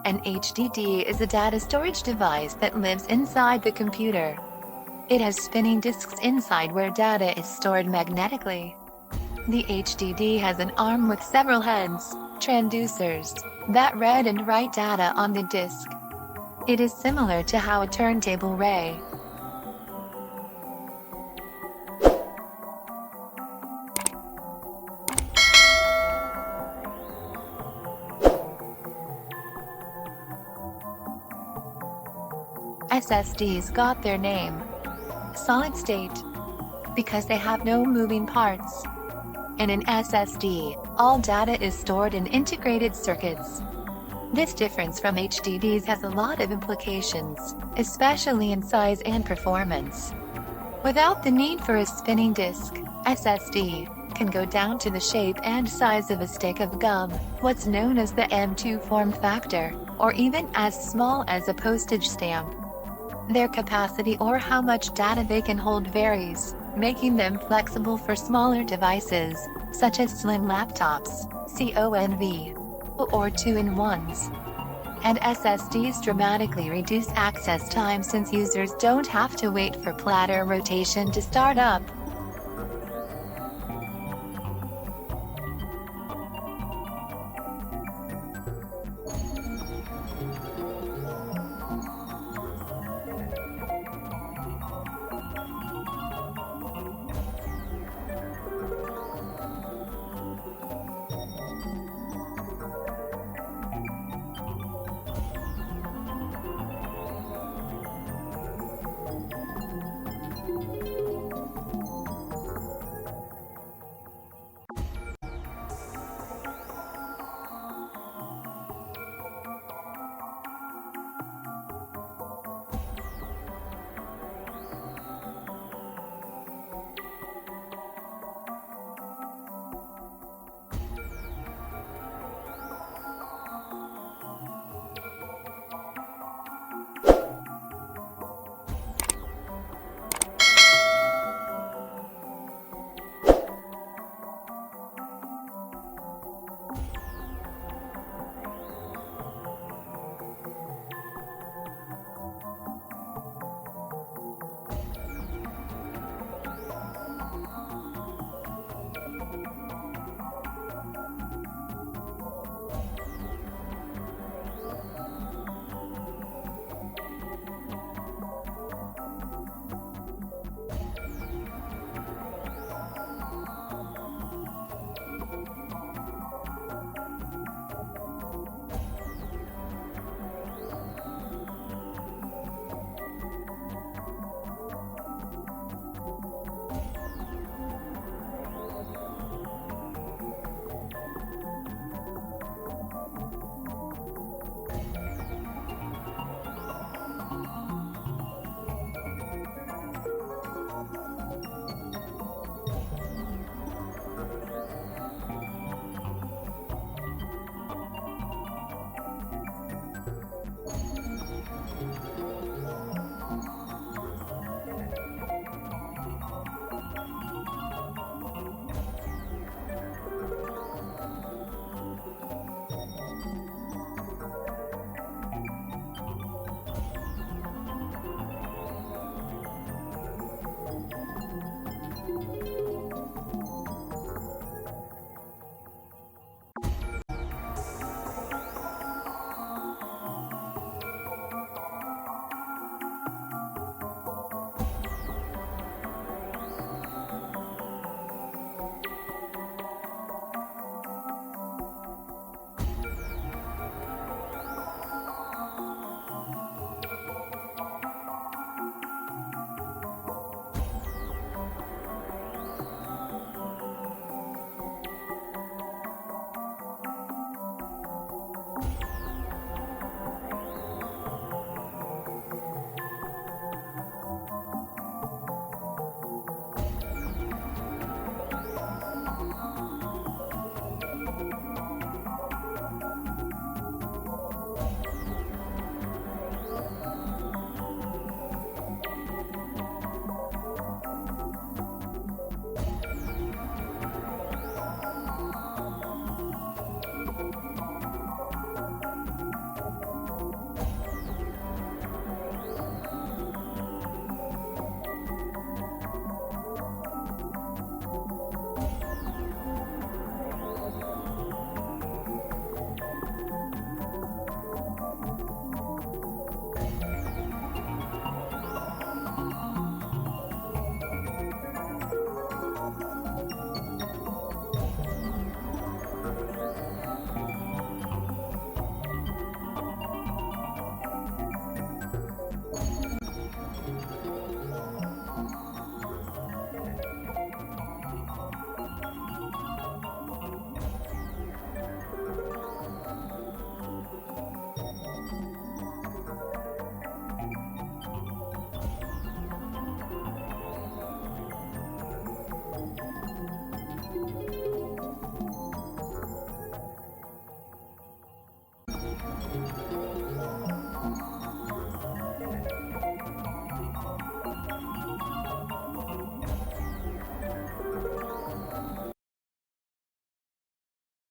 An HDD is a data storage device that lives inside the computer. It has spinning disks inside where data is stored magnetically. The HDD has an arm with several heads, transducers, that read and write data on the disk. It is similar to how a turntable array. SSDs got their name, solid state, because they have no moving parts. In an SSD, all data is stored in integrated circuits. This difference from HDDs has a lot of implications, especially in size and performance. Without the need for a spinning disk, SSD can go down to the shape and size of a stick of gum, what's known as the M2 form factor, or even as small as a postage stamp. Their capacity or how much data they can hold varies, making them flexible for smaller devices, such as slim laptops, CONV, or 2-in-1s. And SSDs dramatically reduce access time since users don't have to wait for platter rotation to start up.